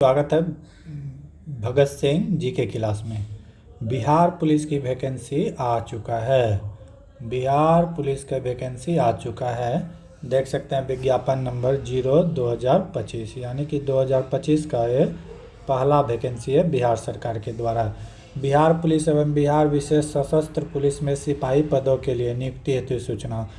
स्वागत है भगत सिंह जी के क्लास में। बिहार पुलिस की वैकेंसी आ चुका है। बिहार पुलिस का वैकेंसी आ चुका है। देख सकते हैं विज्ञापन नंबर 0/2025 यानी कि 2025 का ये पहला वैकेंसी है बिहार सरकार के द्वारा। बिहार पुलिस एवं बिहार विशेष सशस्त्र पुलिस में सिपाही पदों के लिए नियुक्ति हेतु सूचना।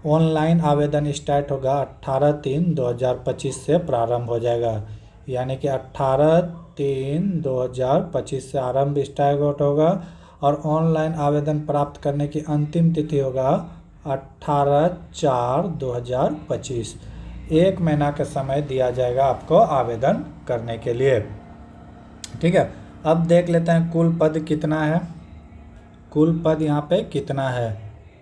ऑनलाइन आवेदन स्टार्ट होगा 18/3/2025 से प्रारंभ हो जाएगा, यानी कि 18/3/2025 से आरंभ स्टार्ट होगा और ऑनलाइन आवेदन प्राप्त करने की अंतिम तिथि होगा 18/4/2025। 1 महीना का समय दिया जाएगा आपको आवेदन करने के लिए। ठीक है, अब देख लेते हैं कुल पद कितना है। कुल पद यहाँ पे कितना है,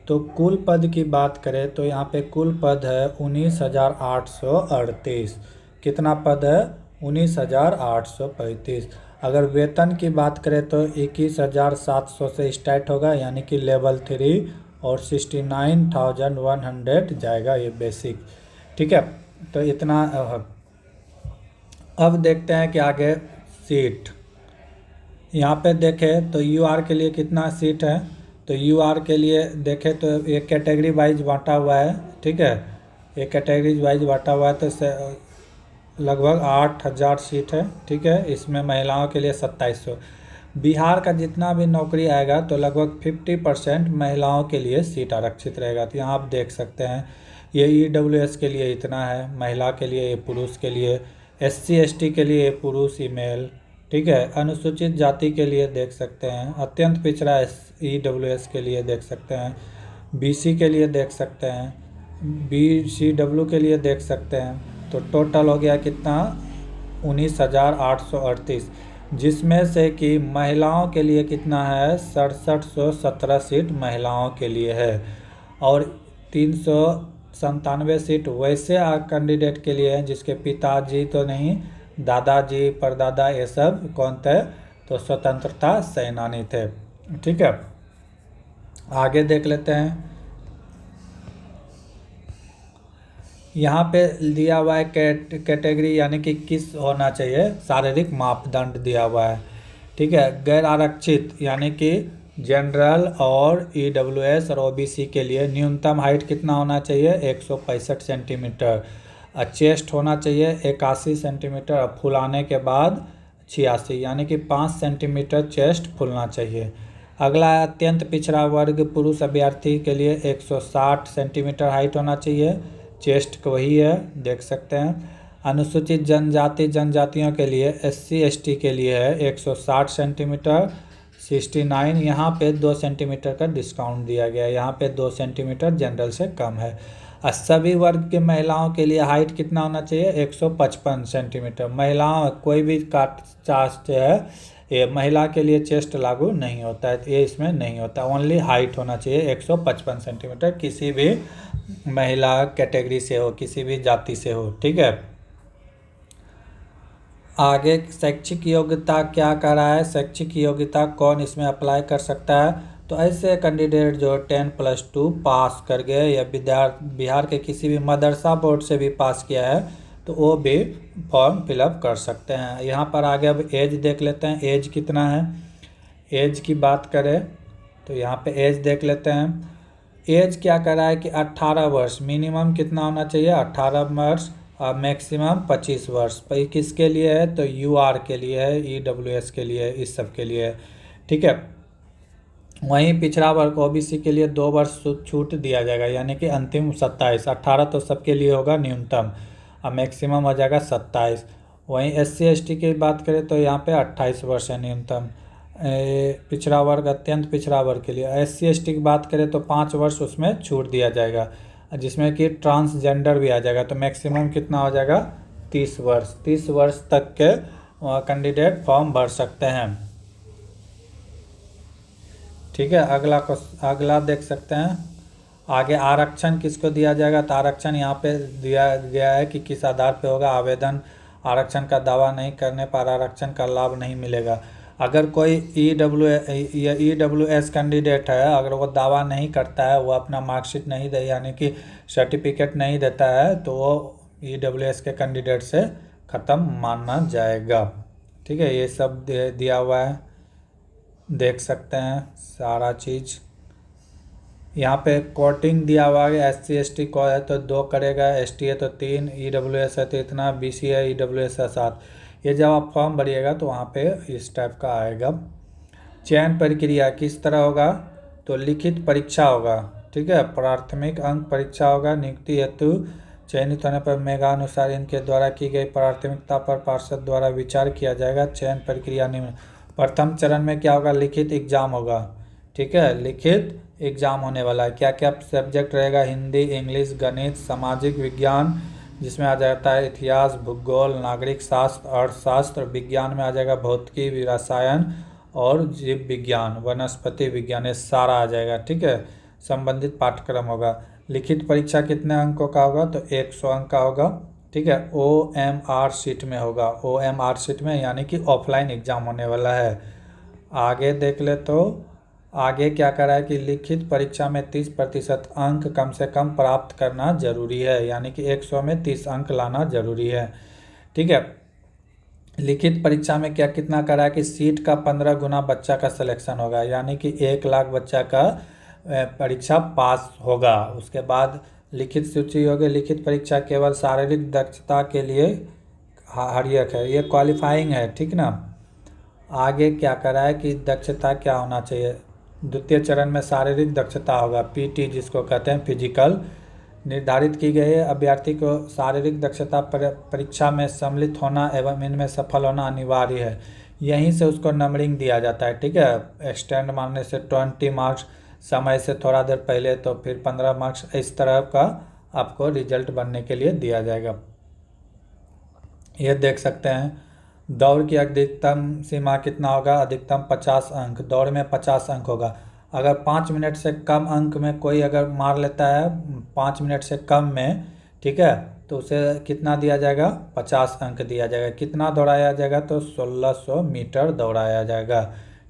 तो कुल पद की बात करें तो यहाँ पे कुल पद है 19,838। कितना पद है? 19,835। अगर वेतन की बात करें तो 21,700 से स्टार्ट होगा, यानी कि लेवल 3 और 69,100 जाएगा ये बेसिक। ठीक है, तो इतना। अब देखते हैं कि आगे सीट यहाँ पे देखें तो यूआर के लिए कितना सीट है। तो यूआर के लिए देखें तो एक कैटेगरी वाइज बांटा हुआ है। ठीक है, एक कैटेगरी वाइज बांटा हुआ है तो लगभग 8,000 सीट है। ठीक है, इसमें महिलाओं के लिए 2700। बिहार का जितना भी नौकरी आएगा तो लगभग 50% महिलाओं के लिए सीट आरक्षित रहेगा। तो यहाँ आप देख सकते हैं ये ईडब्ल्यूएस के लिए इतना है, महिला के लिए ये, पुरुष के लिए, एससी एसटी के लिए पुरुष ईमेल। ठीक है, अनुसूचित जाति के लिए देख सकते हैं, अत्यंत पिछड़ा ईडब्ल्यूएस के लिए देख सकते हैं, बीसी के लिए देख सकते हैं, बीसीडब्ल्यू के लिए देख सकते हैं। तो टोटल हो गया कितना? 19,838, जिसमें से कि महिलाओं के लिए कितना है? 6717 सीट महिलाओं के लिए है और 397 सीट वैसे कैंडिडेट के लिए हैं जिसके पिताजी तो नहीं, दादाजी परदादा ये सब कौन थे? तो स्वतंत्रता सेनानी थे। ठीक है, आगे देख लेते हैं। यहाँ पे दिया हुआ है कैटेगरी, यानी कि किस होना चाहिए, शारीरिक मापदंड दिया हुआ है। ठीक है, गैर आरक्षित यानी कि जनरल और ईडब्ल्यूएस और ओबीसी के लिए न्यूनतम हाइट कितना होना चाहिए? 165 सेंटीमीटर। चेस्ट होना चाहिए 81 सेंटीमीटर और फुलाने के बाद 86, यानी कि 5 सेंटीमीटर चेस्ट फूलना चाहिए। अगला है अत्यंत पिछड़ा वर्ग पुरुष अभ्यर्थी के लिए 160 सेंटीमीटर हाइट होना चाहिए। चेस्ट वही है, देख सकते हैं। अनुसूचित जनजातियों के लिए एससी एसटी के लिए है 160 सेंटीमीटर 69। यहाँ पे 2 सेंटीमीटर का डिस्काउंट दिया गया है, यहाँ पे 2 सेंटीमीटर जनरल से कम है। और सभी वर्ग के महिलाओं के लिए हाइट कितना होना चाहिए? 155 सेंटीमीटर। महिलाओं कोई भी कास्ट है, ये महिला के लिए चेस्ट लागू नहीं होता है, ये इसमें नहीं होता, ओनली हाइट होना चाहिए 155 सेंटीमीटर, किसी भी महिला कैटेगरी से हो, किसी भी जाति से हो। ठीक है, आगे शैक्षिक योग्यता क्या कर रहा है? शैक्षिक योग्यता कौन इसमें अप्लाई कर सकता है? तो ऐसे कैंडिडेट जो 10+2 पास कर गए या बिहार के किसी भी मदरसा बोर्ड से भी पास किया है तो वो भी फॉर्म फिलअप कर सकते हैं। यहाँ पर आगे अब एज देख लेते हैं, एज कितना है। एज की बात करें तो यहाँ पे एज देख लेते हैं। एज क्या कर रहा है कि 18 वर्ष, मिनिमम कितना होना चाहिए? 18 वर्ष और मैक्सिमम 25 वर्ष। किसके लिए है? तो यूआर के लिए है, ईडब्ल्यूएस के लिए, इस सब के लिए है। ठीक है, वहीं पिछड़ा वर्ग ओबीसी के लिए 2 वर्ष छूट दिया जाएगा, यानी कि अंतिम 27। 18 तो सबके लिए होगा न्यूनतम और मैक्सिमम हो जाएगा 27। वहीं एससी एसटी की बात करें तो यहाँ पे 28 वर्ष है न्यूनतम। पिछड़ा वर्ग, अत्यंत पिछड़ा वर्ग के लिए एससी एसटी की बात करें तो 5 वर्ष उसमें छूट दिया जाएगा, जिसमें कि ट्रांसजेंडर भी आ जाएगा। तो मैक्सिमम कितना हो जाएगा? 30 वर्ष। 30 वर्ष तक के कैंडिडेट फॉर्म भर सकते हैं। ठीक है, अगला देख सकते हैं। आगे आरक्षण किसको दिया जाएगा? तो आरक्षण यहाँ पे दिया गया है कि किस आधार पे होगा। आवेदन आरक्षण का दावा नहीं करने पर आरक्षण का लाभ नहीं मिलेगा। अगर कोई ईडब्ल्यूएस कैंडिडेट है, अगर वो दावा नहीं करता है, वो अपना मार्कशीट नहीं दे यानी कि सर्टिफिकेट नहीं देता है, तो वो ईडब्ल्यूएस के कैंडिडेट से ख़त्म माना जाएगा। ठीक है, ये सब दिया हुआ है, देख सकते हैं सारा चीज़। यहाँ पे कोटिंग दिया हुआ है, SC ST को है तो 2 करेगा, ST है तो 3, EWS है तो इतना, BC है, EWS है 7। ये जब आप फॉर्म भरिएगा तो वहाँ पे इस टाइप का आएगा। चयन प्रक्रिया किस तरह होगा, तो लिखित परीक्षा होगा। ठीक है, प्राथमिक अंक परीक्षा होगा। नियुक्ति हेतु चयनित होने पर मेघानुसार इनके द्वारा की गई प्राथमिकता पर पार्षद द्वारा विचार किया जाएगा। चयन प्रक्रिया निम्न। प्रथम चरण में क्या होगा, लिखित एग्जाम होगा। ठीक है, लिखित एग्जाम होने वाला है। क्या क्या सब्जेक्ट रहेगा, हिंदी, इंग्लिश, गणित, सामाजिक विज्ञान, जिसमें आ जाता है इतिहास, भूगोल, नागरिक शास्त्र, अर्थशास्त्र। विज्ञान में आ जाएगा भौतिकी, रसायन और जीव विज्ञान, वनस्पति विज्ञान, ये सारा आ जाएगा। ठीक है, संबंधित पाठ्यक्रम होगा। लिखित परीक्षा कितने अंकों का होगा, तो 100 अंक का होगा। ठीक है, OMR शीट में होगा, OMR शीट में, यानी कि ऑफलाइन एग्जाम होने वाला है। आगे देख ले तो आगे क्या करा है कि लिखित परीक्षा में 30% अंक कम से कम प्राप्त करना जरूरी है, यानी कि 100 में 30 अंक लाना जरूरी है। ठीक है, लिखित परीक्षा में क्या कितना करा है कि सीट का 15 गुना बच्चा का सिलेक्शन होगा, यानी कि 1 लाख बच्चा का परीक्षा पास होगा। उसके बाद लिखित सूची होगी। लिखित परीक्षा केवल शारीरिक दक्षता के लिए हरियक है, ये क्वालिफाइंग है। ठीक ना। आगे क्या करा है कि दक्षता क्या होना चाहिए, द्वितीय चरण में शारीरिक दक्षता होगा, PT जिसको कहते हैं फिजिकल। निर्धारित की गई है अभ्यर्थी को शारीरिक दक्षता परीक्षा में सम्मिलित होना एवं इनमें सफल होना अनिवार्य है। यहीं से उसको नंबरिंग दिया जाता है। ठीक है, स्टैंड मारने से 20 मार्क्स, समय से थोड़ा देर पहले तो फिर 15 मार्क्स, इस तरह का आपको रिजल्ट बनने के लिए दिया जाएगा। ये देख सकते हैं। दौड़ की अधिकतम सीमा कितना होगा, अधिकतम 50 अंक, दौड़ में 50 अंक होगा। अगर 5 मिनट से कम अंक में कोई अगर मार लेता है 5 मिनट से कम में, ठीक है, तो उसे कितना दिया जाएगा, 50 अंक दिया जाएगा। कितना दौड़ाया जाएगा, तो 1600 मीटर दौड़ाया जाएगा।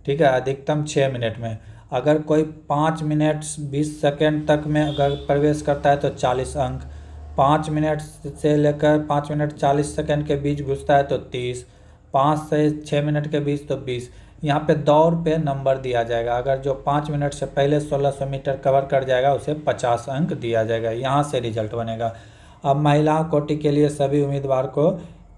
ठीक है, अधिकतम 6 मिनट में। अगर कोई 5 मिनट 20 सेकेंड तक में अगर प्रवेश करता है तो 40 अंक, 5 मिनट से लेकर 5 मिनट 40 सेकेंड के बीच घुसता है तो 30, 5 से 6 मिनट के बीच तो 20। यहाँ पे दौड़ पे नंबर दिया जाएगा। अगर जो 5 मिनट से पहले 1600 मीटर कवर कर जाएगा उसे 50 अंक दिया जाएगा। यहाँ से रिजल्ट बनेगा। अब महिला कोटि के लिए सभी उम्मीदवार को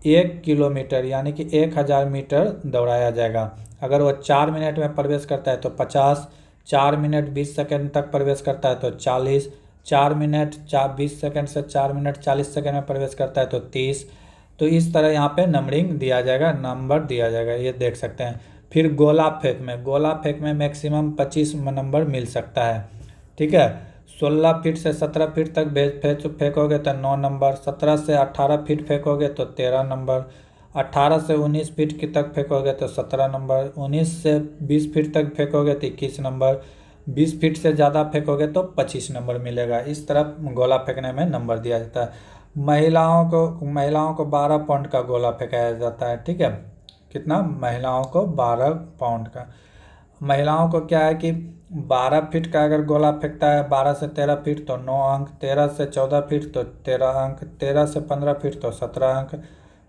1 किलोमीटर यानी कि 1000 मीटर दौड़ाया जाएगा। अगर वो 4 मिनट में प्रवेश करता है तो 50, 4 मिनट 20 सेकेंड तक प्रवेश करता है तो 40, 4 मिनट 20 सेकेंड से 4 मिनट 40 सेकेंड में प्रवेश करता है तो 30। तो इस तरह यहाँ पे नंबरिंग दिया जाएगा, नंबर दिया जाएगा, ये देख सकते हैं। फिर गोला फेंक में मैक्सिमम 25 नंबर मिल सकता है। ठीक है, 16 फीट से 17 फीट तक फेंकोगे तो 9 नंबर, 17 से 18 फीट फेंकोगे तो 13 नंबर, 18 से 19 फीट की तक फेंकोगे तो 17 नंबर, 19 से 20 फीट तक फेंकोगे तो 21 नंबर, 20 फीट से ज़्यादा फेंकोगे तो 25 नंबर मिलेगा। इस तरह गोला फेंकने में नंबर दिया जाता है। महिलाओं को 12 पाउंड का गोला फेंकाया जाता है। ठीक है, कितना, महिलाओं को 12 पाउंड का। महिलाओं को क्या है कि 12 फीट का अगर गोला फेंकता है 12 से 13 फीट तो 9 अंक, 13 से 14 फीट तो 13 अंक, 13 से 15 फीट तो 17 अंक,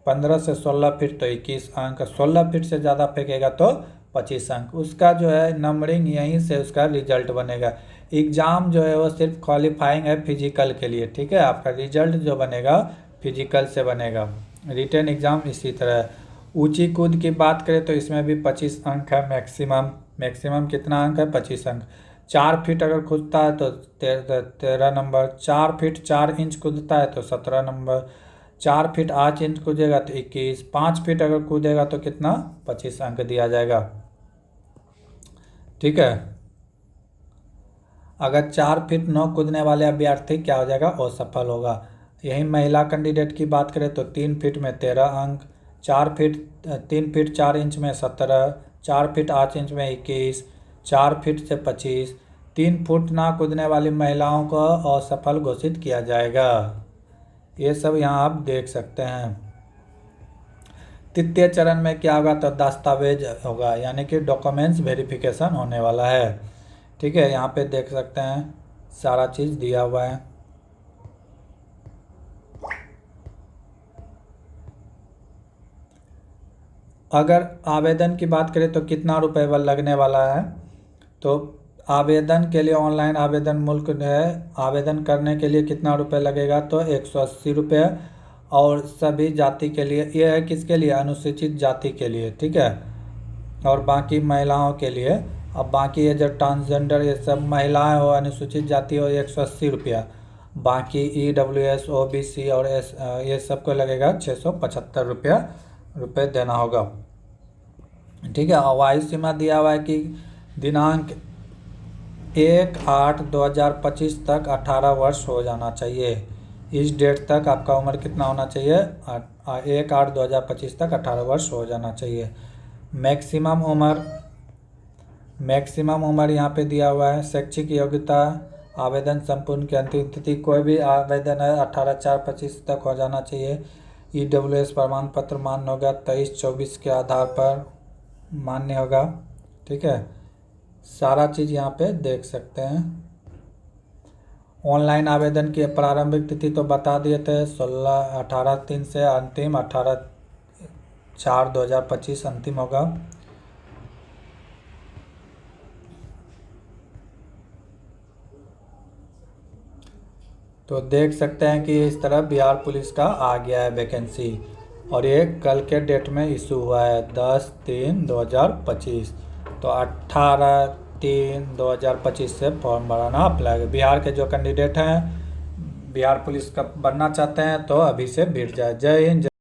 15 से 16 फीट तो 21 अंक, 16 फीट से ज़्यादा फेंकेगा तो 25 अंक। उसका जो है नंबरिंग यहीं से उसका रिजल्ट बनेगा। एग्ज़ाम जो है वो सिर्फ क्वालिफाइंग है फिजिकल के लिए। ठीक है, आपका रिजल्ट जो बनेगा फिजिकल से बनेगा। रिटन एग्ज़ाम इसी तरह है। ऊंची कूद की बात करें तो इसमें भी 25 अंक है मैक्सिमम कितना अंक है, 25 अंक। 4 फीट अगर कूदता है तो 13 नंबर, 4 फीट 4 इंच कूदता है तो 17 नंबर, 4 फीट 8 इंच कूदेगा तो 21, 5 फीट अगर कूदेगा तो कितना, 25 अंक दिया जाएगा। ठीक है, अगर 4 फीट 9 कूदने वाले अभ्यर्थी क्या हो जाएगा, असफल होगा। यही महिला कैंडिडेट की बात करें तो 3 फीट में 13 अंक, 3 फीट 4 इंच में 17, 4 फीट 8 इंच में 21, 4 फीट से 25। 3 फुट ना कूदने वाली महिलाओं को असफल घोषित किया जाएगा। ये सब यहाँ आप देख सकते हैं। तृतीय चरण में क्या होगा, तो दस्तावेज होगा, यानी कि डॉक्यूमेंट्स वेरिफिकेशन होने वाला है। ठीक है, यहाँ पे देख सकते हैं सारा चीज़ दिया हुआ है। अगर आवेदन की बात करें तो कितना रुपये लगने वाला है, तो आवेदन के लिए ऑनलाइन आवेदन शुल्क है, आवेदन करने के लिए कितना रुपये लगेगा, तो 180 रुपये। और सभी जाति के लिए, ये है किसके लिए, अनुसूचित जाति के लिए, ठीक है। और बाकी महिलाओं के लिए, अब बाकी ये जो ट्रांसजेंडर ये सब महिलाएं हो, अनुसूचित जाति हो, 180 रुपया। बाकी EWS OBC और ये सबको लगेगा 675 रुपये देना होगा, ठीक है। और आयु सीमा दिया हुआ है कि दिनांक 1/8/2025 तक 18 वर्ष हो जाना चाहिए। इस डेट तक आपका उम्र कितना होना चाहिए, 1/8/2025 तक 18 वर्ष हो जाना चाहिए। मैक्सिमम उम्र यहाँ पे दिया हुआ है। शैक्षिक योग्यता, आवेदन संपूर्ण की अंतिम तिथि, कोई भी आवेदन है 18/4/25 तक हो जाना चाहिए। EWS प्रमाण पत्र मान्य होगा, 23/24 के आधार पर मान्य होगा, ठीक है। सारा चीज़ यहाँ पे देख सकते हैं। ऑनलाइन आवेदन की प्रारंभिक तिथि तो बता दिए थे, 18/3 से अंतिम 18/4/2025 अंतिम होगा। तो देख सकते हैं कि इस तरह बिहार पुलिस का आ गया है वैकेंसी, और ये कल के डेट में इशू हुआ है 10/3/2025। तो 18/3/2025 से फॉर्म भराना अप्लाई। बिहार के जो कैंडिडेट हैं बिहार पुलिस का बनना चाहते हैं तो अभी से भिड़ जाए। जय हिंद।